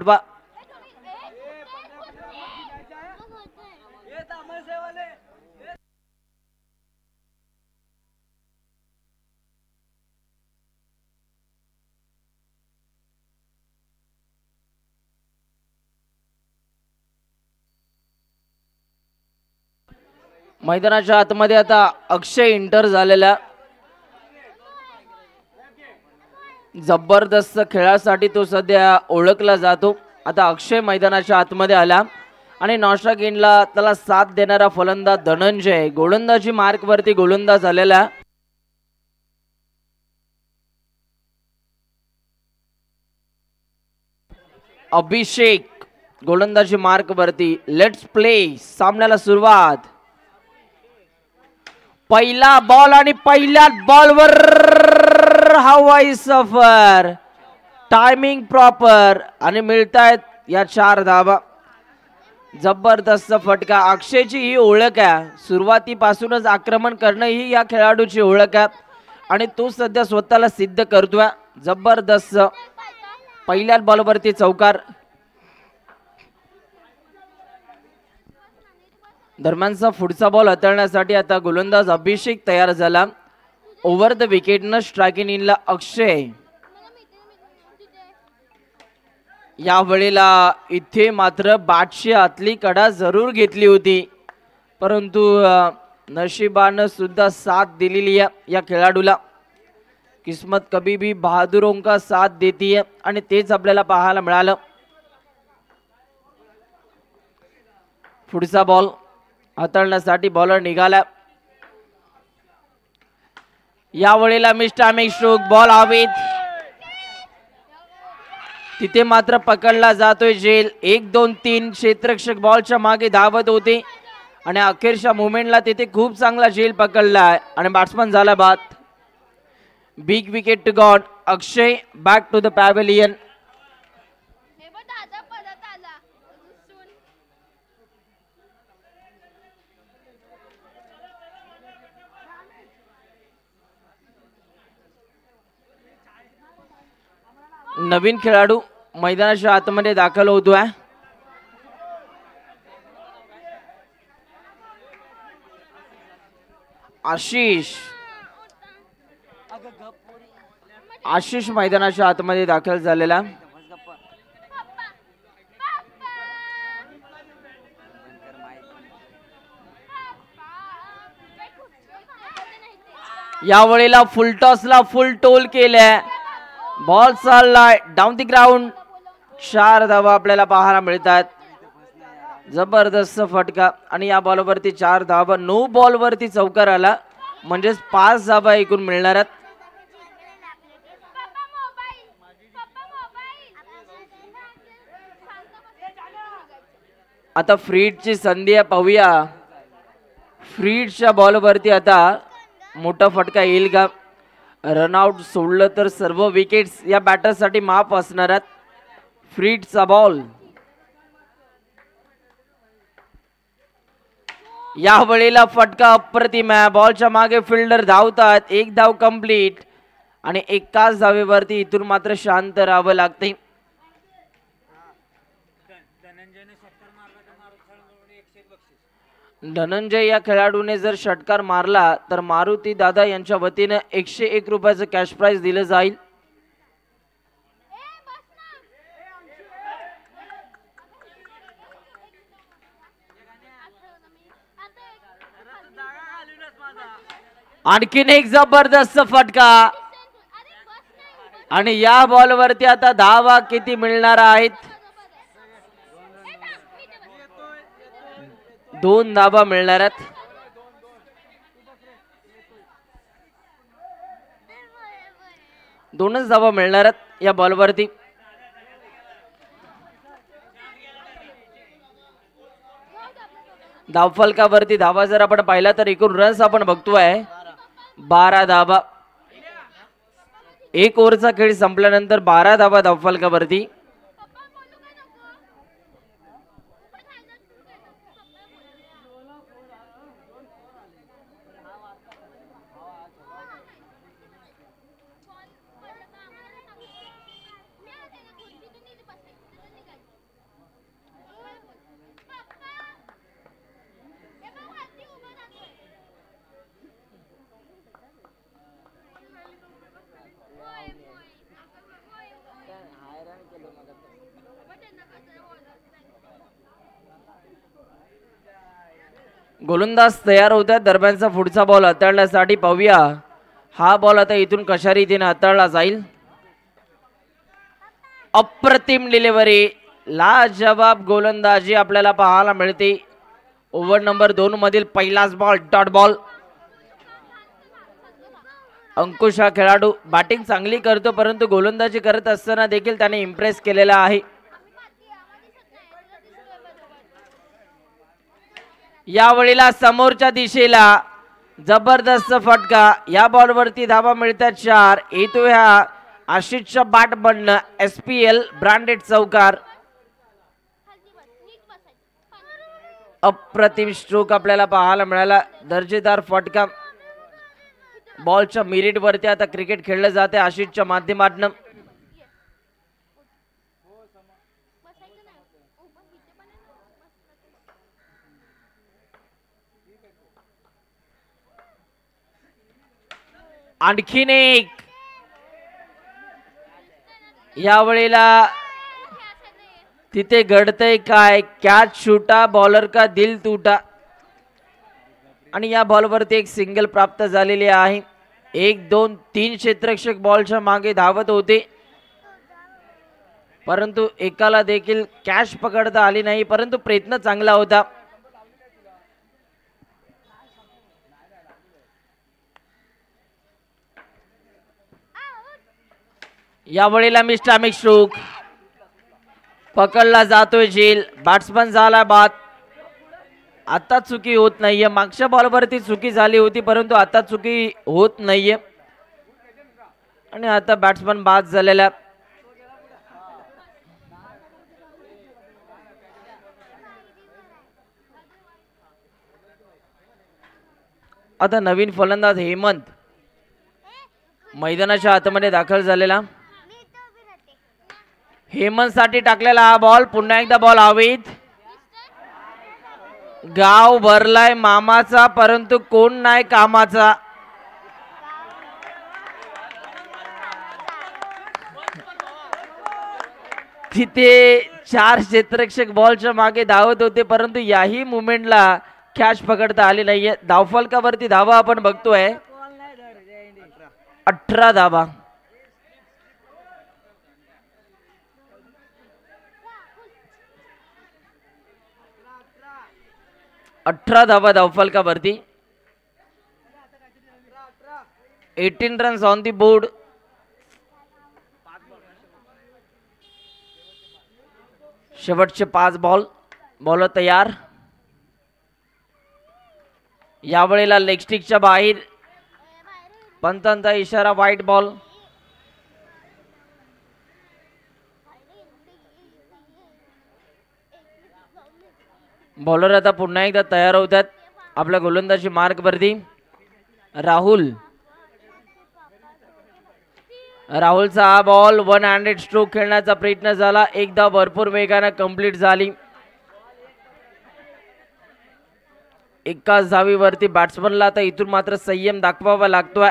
बा- मैदानाच्या आतमध्ये आता अक्षय इंटर झालेला जबरदस्त खेळासाठी तो सध्या ओळखला जातो. आता अक्षय मैदानाच्या आतमध्ये आला आणि नॉस्ट्रा गेंडला त्याला साथ देणारा फलंदाज धनंजय गोलंदाजी मार्क वरती गोलंदाज झालेला. अभिषेक गोलंदाजी मार्क वरती. Let's play. सामन्याला सुरुवात. पहिला बॉल आणि पहिल्या बॉलवर हवाई सफर. टायमिंग प्रॉपर आणि मिळतायत या 4 धावा. जबरदस्त फटका. अक्षयची ही ओळख आहे. सुरुवातीपासूनच आक्रमण करणं ही या खेळाडूची ओळख आहे आणि तो सध्या स्वतःला सिद्ध करतोय. जबरदस्त पहिल्याच बॉलवरती चौकार. दरम्यानचा पुढचा बॉल हाताळण्यासाठी आता गोलंदाज अभिषेक तयार झाला. ओव्हर द विकेटनं स्ट्रायकिंग इनला अक्षय. या वेळेला इथे मात्र बॅटची आतली कडा जरूर घेतली होती परंतु नशिबानं सुद्धा साथ दिलेली या खेळाडूला. किस्मत कभी भी बहादुरों का साथ देती है आणि तेच आपल्याला पाहायला मिळालं. पुढचा बॉल हाताळण्यासाठी बॉलर निघाला. या वेळेला मिस्टामिक स्ट्रोक. बॉल हवेत. तिथे मात्र पकडला जातोय झेल. 1 2 3 क्षेत्ररक्षक बॉलच्या मागे धावत होते आणि अखेरच्या मोमेंटला तिथे खूप चांगला झेल पकडलाय आणि बॅट्समन झाला बाद. Big wicket two gone. Akshay back to the pavilion. नवीन खेळाडू मैदानाच्या आतमध्ये दाखल होतोय. आशिष मैदानाच्या आतमध्ये दाखल झालेला. या वेळेला फुल टॉसला फुल टोल केलाय. बॉल चाललाय डाऊन द ग्राउंड. 4 धावा आपल्याला पाहायला मिळतात. जबरदस्त फटका आणि या बॉलवरती 4 धावा. 9 बॉलवरती चौकार आला म्हणजेच 5 धावा एकूण मिळणार आहेत. आता फ्रीडची संधी आहे. पाहूया फ्रीडच्या बॉलवरती आता मोठा फटका येईल का. रनआउट सोडलं तर सर्व विकेट्स या बॅटरसाठी माफ असणार आहेत. फ्रीडचा बॉल. या वेळेला फटका अप्रतिम आहे. बॉलच्या मागे फिल्डर धावतात. 1 धाव कंप्लीट आणि एकाच धावेवरती इथून मात्र शांत राहावं लागते. धनंजय या खेळाडूने जर षटकार मारला तर मारुती दादा यांच्या वतीने 101 रुपयाचं कॅश प्राइज दिलं जाईल. आणखीन एक जबरदस्त फटका आणि या बॉलवरती आता धावा किती मिळणार आहेत. 2 धावा मिळणार आहेत. दोनच धावा मिळणार आहेत या बॉलवरती. धावफलकावरती धावा जर आपण पाहिला तर एकूण रन्स आपण बघतोय 12 धावा. 1 ओव्हरचा खेळ संपल्यानंतर 12 धावा धावफलकावरती. गोलंदाज तयार होतात. दरम्यानचा पुढचा बॉल हाताळण्यासाठी पाहूया हा बॉल आता इथून कशा रीतीने हाताळला जाईल. अप्रतिम डिलिव्हरी, लाजवाब गोलंदाजी आपल्याला पाहायला मिळते. ओव्हर नंबर 2 मधील पहिलाच बॉल डॉट बॉल. अंकुश हा खेळाडू बॅटिंग चांगली करतो, परंतु गोलंदाजी करत असताना देखील त्याने इम्प्रेस केलेला आहे. यावेळेला समोरच्या दिशेला जबरदस्त फटका. या बॉलवरती धावा मिळतात 4. येतो ह्या आशिषच्या बॅट बनणं SPL ब्रँडेड चौकार. अप्रतिम स्ट्रोक आपल्याला पाहायला मिळाला. दर्जेदार फटका. बॉलच्या मिरिट वरती आता क्रिकेट खेळलं जाते आशिषच्या माध्यमातून. आणखीन एक. यावेळेला तिथे घडतंय काय? कॅच शूटा, बॉलर का दिल तुटा. आणि या बॉलवरती एक सिंगल प्राप्त झालेली आहे. 1 2 3 क्षेत्ररक्षक बॉलच्या मागे धावत होते, परंतु एकाला देखील कॅच पकडता आली नाही, परंतु प्रयत्न चांगला होता. यावेळेला मिस्टामिक स्ट्रोक पकडला जातोय झेल. बॅट्समन झाला बाद. आता चुकी होत नाहीये. मागच्या बॉलवरती चुकी झाली होती, परंतु आता चुकी होत नाहीये आणि आता बॅट्समन बाद झालेला. आता नवीन फलंदाज हेमंत मैदानाच्या आतमध्ये दाखल झालेला. हेमंत साठी टाकलेला हा बॉल. पुन्हा एकदा बॉल हवेत. गाव भरलाय मामाचा, परंतु कोण नाही कामाचा. तिथे 4 क्षेत्ररक्षक बॉलच्या मागे धावत होते, परंतु याही मुवमेंटला कॅच पकडता आली नाहीये. धावफलकावरती धावा आपण बघतोय 18 धावा. 18 धावा धावफलकावरती. 18 रन्स ऑन दी बोर्ड. शेवटचे 5 बॉल. बॉलर तयार. यावेळेला लेग स्टिकच्या बाहेर. पंतांचा इशारा वाईट बॉल. बॉलर आता पुन्हा एकदा तयार होतात आपल्या गोलंदाजी मार्क वरती. राहुलचा हा बॉल 1 हँडेड स्ट्रोक खेळण्याचा प्रयत्न झाला. एकदा भरपूर वेगाने कंप्लीट झाली. एकाच धावीवरती बॅट्समनला आता इथून मात्र संयम दाखवावा लागतोय.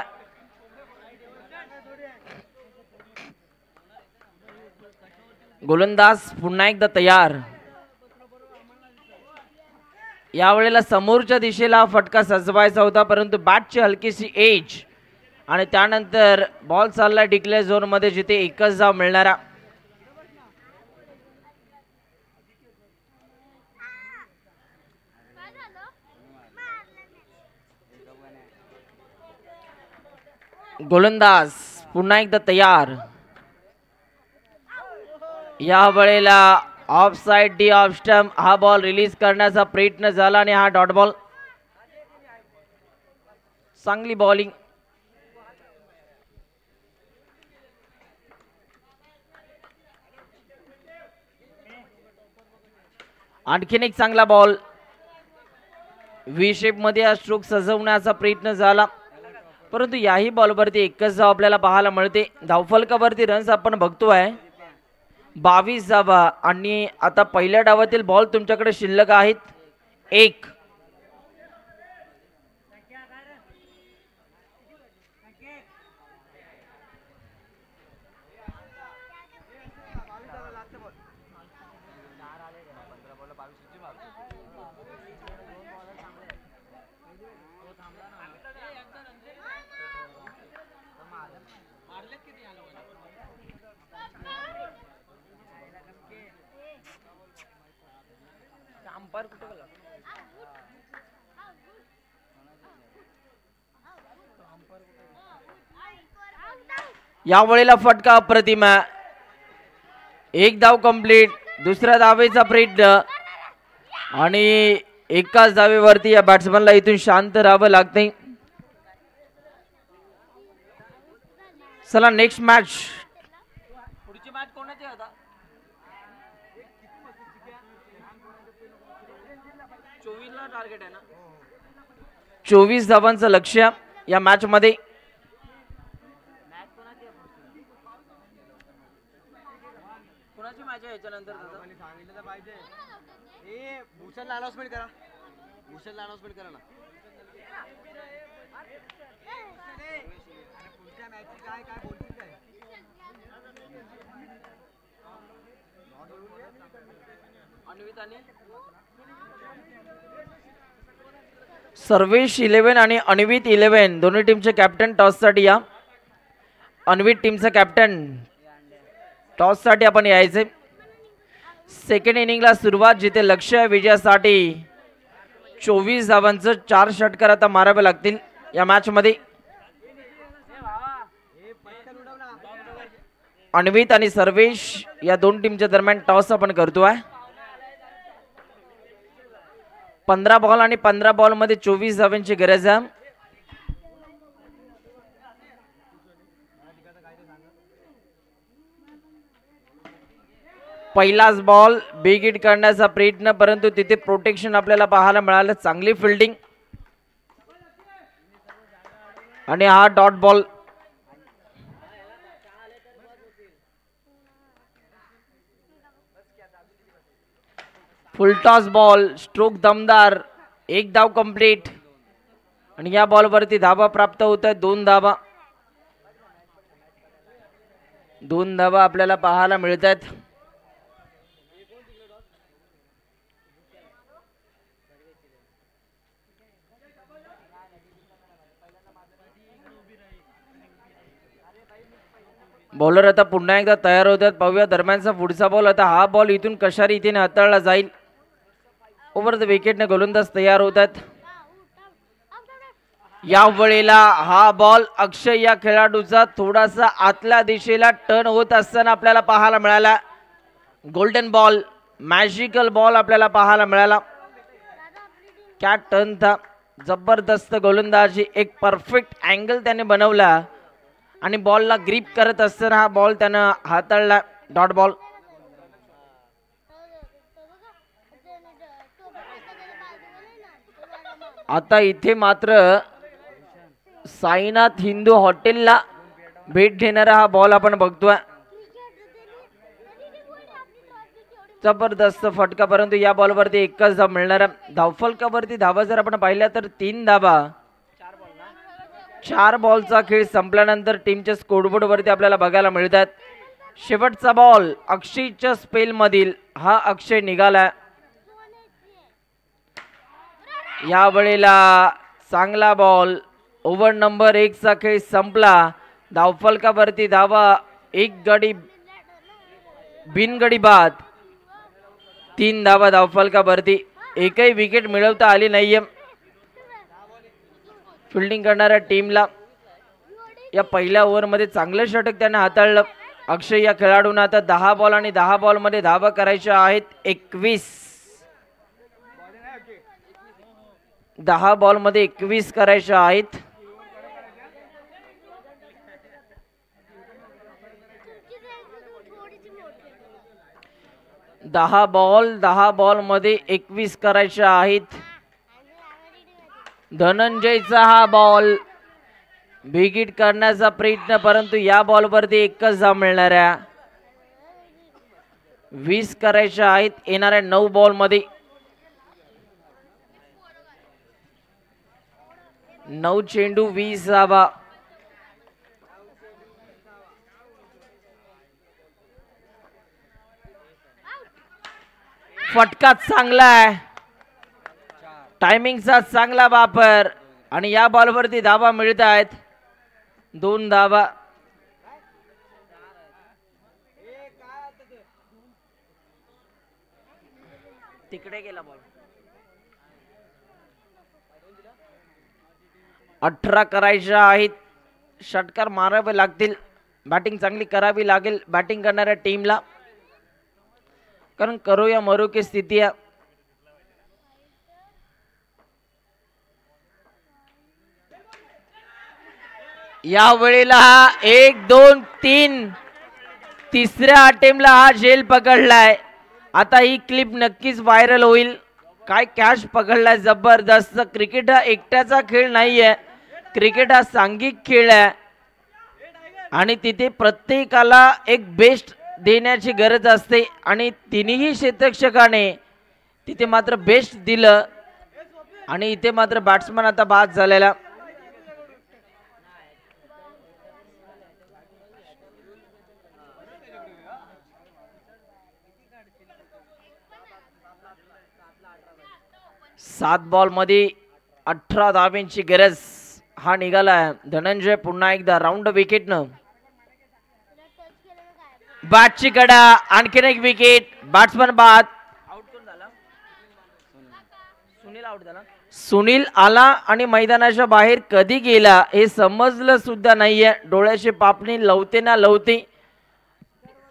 गोलंदाज पुन्हा एकदा तयार. यावेळेला समोरच्या दिशेला फटका सजवायचा होता, परंतु बॅटची हलकीशी एज आणि त्यानंतर बॉल चालला डिक्लेअर झोन मध्ये, जिथे एकच धाव मिळणारा. गोलंदाज पुन्हा एकदा तयार. या वेळेला of side D off stump हा बॉल रिलीज करण्याचा प्रयत्न झाला आणि हा डॉट बॉल. चांगली बॉलिंग. आणखीन एक चांगला बॉल. व्ही शेप मध्ये हा स्ट्रोक सजवण्याचा प्रयत्न झाला, परंतु याही बॉलवरती एकच धाव आपल्याला पाहायला मिळते. धावफलकावरती रन्स आपण बघतोय 22 धावा आणि आता पहिल्या डावातील बॉल तुमच्याकडे शिल्लक आहेत 1. या वेळेला फटका अप्रतिम आहे. एक धाव कंप्लीट. दुसऱ्या धावेचा प्रयत्न आणि एकाच धावेवरती या बॅट्समनला इथून शांत राहावं लागते. चला नेक्स्ट मॅच. पुढची मॅच कोणाची आता? 24 ला टार्गेट आहे ना. 24 धावांचं लक्ष्य या मॅच मध्ये. कोणाची मॅच आहे याच्यानंतर? सांगितलं पाहिजे. ए भूषण अनाउन्समेंट करा. भूषण अनाउन्समेंट करा ना. पुढच्या मॅचची काय काय बोलतील काय? सर्वेश 11 आणि अन्वित 11 दोन्ही टीमचे कॅप्टन टॉस साठी या. अन्वित टीमचा कॅप्टन टॉस साठी आपण यायचे. सेकंड इनिंगला सुरुवात जिथे लक्ष आहे विजयासाठी. 24 धावांचं 4 षटकार आता मारावे लागतील या मॅच मध्ये. अन्वित आणि सर्वेश या दोन टीमच्या दरम्यान टॉस आपण करतोय. 15 बॉल आणि 15 बॉल मध्ये 24 धावांची गरज आहे. पहिलाच बॉल बिग हिट करण्याचा प्रयत्न, परंतु तिथे प्रोटेक्शन आपल्याला पाहायला मिळालं. चांगली फिल्डिंग आणि हा dot ball. Full toss ball. Stroke दमदार. एक धाव कंप्लीट आणि या बॉलवरती धावा प्राप्त होत आहे. 2 धावा. 2 धावा आपल्याला पाहायला मिळत आहेत. बॉलर आता पुन्हा एकदा तयार होतात. पाहूया दरम्यानचा पुढचा बॉल. आता हा बॉल इथून कशा रीतीने हाताळला जाईल. ओव्हर द विकेटने गोलंदाज तयार होतात. या वेळेला हा बॉल अक्षय या खेळाडूचा थोडासा आतल्या दिशेला टर्न होत असताना आपल्याला पाहायला मिळाला. गोल्डन बॉल, मॅजिकल बॉल आपल्याला पाहायला मिळाला. क्या टर्न था. जबरदस्त गोलंदाजी. एक परफेक्ट अँगल त्याने बनवला आणि बॉलला ग्रिप करत असताना हा बॉल त्यानं हाताळला. Dot ball. आता इथे मात्र साईनाथ हिंदू हॉटेलला भेट देणारा हा बॉल आपण बघतोय. जबरदस्त फटका, परंतु या बॉलवरती एकच धाव मिळणार. धावफलकावरती धावा जर आपण पाहिल्या तर 3 धावा. 4 बॉलचा खेळ संपल्यानंतर टीमच्या स्कोरबोर्ड वरती आपल्याला बघायला मिळतात. शेवटचा बॉल अक्षयच्या स्पेल मधील हा अक्षय निघाला. या वेळेला चांगला बॉल. ओव्हर नंबर 1 चा खेळ संपला. धावफलकावरती धावा 1 गडी बिनगडी बाद. 3 धावा धावफलकावरती. एकही विकेट मिळवता आली नाहीये फिल्डिंग करणाऱ्या टीमला. या पहिल्या ओव्हरमध्ये चांगलं षटक त्याने हाताळलं. अक्षय या खेळाडूंना आता 10 बॉल आणि 10 बॉल मध्ये धावा करायच्या आहेत 21. 10 बॉल मध्ये 21 करायच्या आहेत. दहा बॉल मध्ये 21 करायच्या आहेत. धनंजयचा हा बॉल बिग हिट करण्याचा प्रयत्न, परंतु या बॉलवरती एकच धाव मिळणार आहे. 20 करायच्या आहेत येणाऱ्या 9 बॉल मध्ये. 9 चेंडू 20 धावा. फटका चांगला आहे. टायमिंगचा चांगला वापर आणि या बॉलवरती धावा मिळत आहेत. 2 धावा. तिकडे गेला बॉल. 18 करायच्या आहेत. षटकार मारावे लागतील. बॅटिंग चांगली करावी लागेल बॅटिंग करणाऱ्या टीमला, कारण करो या मरो की स्थिती आहे. या वेळेला हा 1 2 3 तिसऱ्या अटेम्प्टला हा झेल पकडलाय. आता ही क्लिप नक्कीच व्हायरल होईल. काय कॅच पकडलाय जबरदस्त. क्रिकेट हा एकट्याचा खेळ नाहीये, क्रिकेट हा सांघिक खेळ आहे आणि तिथे प्रत्येकाला एक बेस्ट देण्याची गरज असते आणि तिन्ही क्षेत्ररक्षकाने तिथे मात्र बेस्ट दिलं आणि इथे मात्र बॅट्समन आता बाद झालेला. सात बॉल मध्ये 18 धावांची गरज. हा निघाला धनंजय पुन्हा एकदा राऊंड विकेटनं. बॅटची कडा, आणखीन एक विकेट, बॅट्समन बाद. सुनील आउट झाला. सुनील आला आणि मैदानाच्या बाहेर कधी गेला हे समजलं सुद्धा नाहीये. डोळ्याची पापणी लवते ना लवते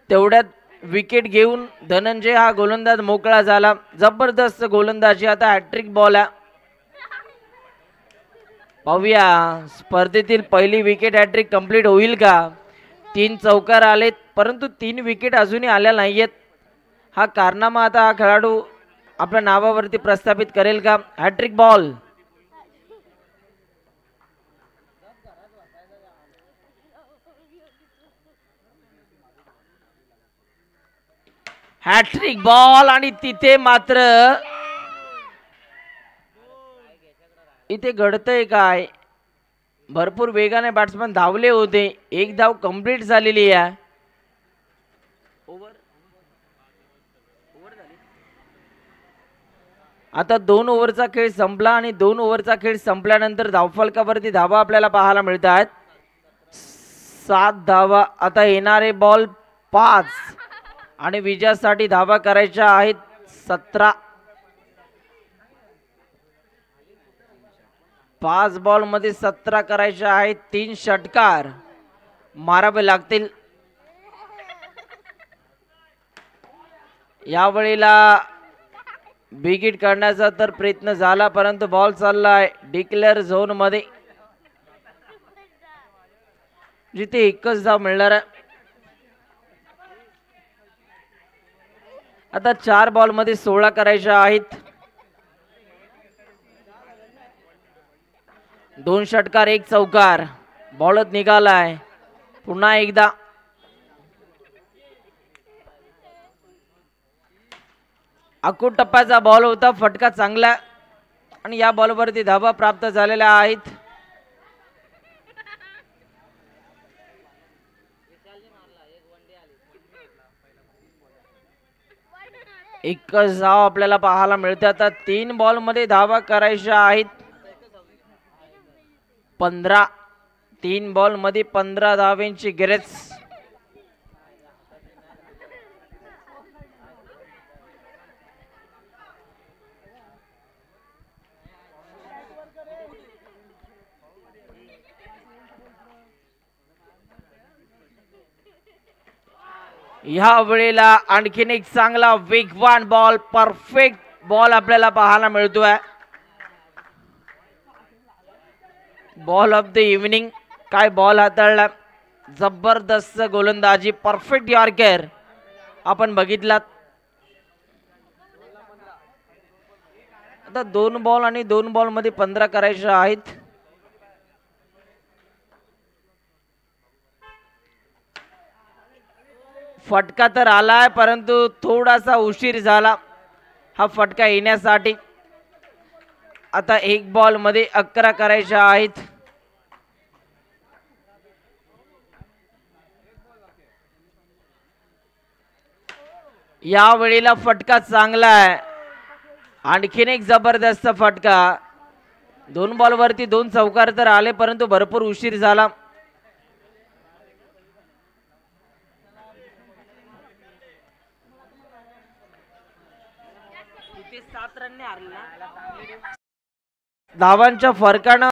तेवढ्यात विकेट घेऊन धनंजय हा गोलंदाज मोकळा झाला. जबरदस्त गोलंदाजी. आता हॅट्रिक बॉल आहे. पाहूया स्पर्धेतील पहिली विकेट हॅट्रिक कंप्लीट होईल का. 3 चौकार आलेत परंतु 3 विकेट अजूनही आल्या नाहीयेत. हा कारनामा आता हा खेळाडू आपल्या नावावरती प्रस्थापित करेल का. Hat trick ball. हॅट्रिक बॉल आणि तिथे मात्र इथे घडतंय काय. भरपूर वेगाने बॅट्समन धावले होते. एक धाव कंप्लीट झालेली आहे. आता 2 ओव्हरचा खेळ संपला आणि 2 ओव्हरचा खेळ संपल्यानंतर धावफलकावरती धावा आपल्याला पाहायला मिळत आहेत. 7 धावा. आता येणारे बॉल 5 आणि विजयासाठी धावा करायच्या आहेत 17. 5 बॉल मध्ये 17 करायच्या आहेत. 3 षटकार मारावे लागतील. यावेळेला विकेट काढण्याचा तर प्रयत्न झाला परंतु बॉल चाललाय डिक्लेअर झोन मध्ये जिथे एकच धाव मिळणार आहे. आता 4 बॉल मध्ये 16 करायच्या आहेत. 2 षटकार 1 चौकार. बॉलच निघालाय पुन्हा एकदा. अकूट टप्प्याचा बॉल होता. फटका चांगला आणि या बॉलवरती धावा प्राप्त झालेल्या आहेत. एकच धाव आपल्याला पाहायला मिळते. आता 3 बॉल मध्ये धावा करायच्या आहेत 15. 3 बॉल मध्ये 15 धावांची गरज. या वेळेला आणखीन एक चांगला वेगवान बॉल, परफेक्ट बॉल आपल्याला पाहायला मिळतोय. Ball of the evening. काय बॉल हाताळला. जबरदस्त गोलंदाजी, परफेक्ट यॉर्कर आपण बघितलात. आता 2 बॉल आणि 2 बॉल मध्ये 15 करायचे आहेत. फटका तर आलाय परंतु थोडासा उशीर झाला हा फटका येण्यासाठी. आता 1 बॉल मध्ये 11 करायच्या आहेत. या वेळेला फटका चांगला आहे. आणखीन एक जबरदस्त फटका. 2 बॉल वरती 2 चौकार तर आले परंतु भरपूर उशीर झाला. धावांच्या फरकानं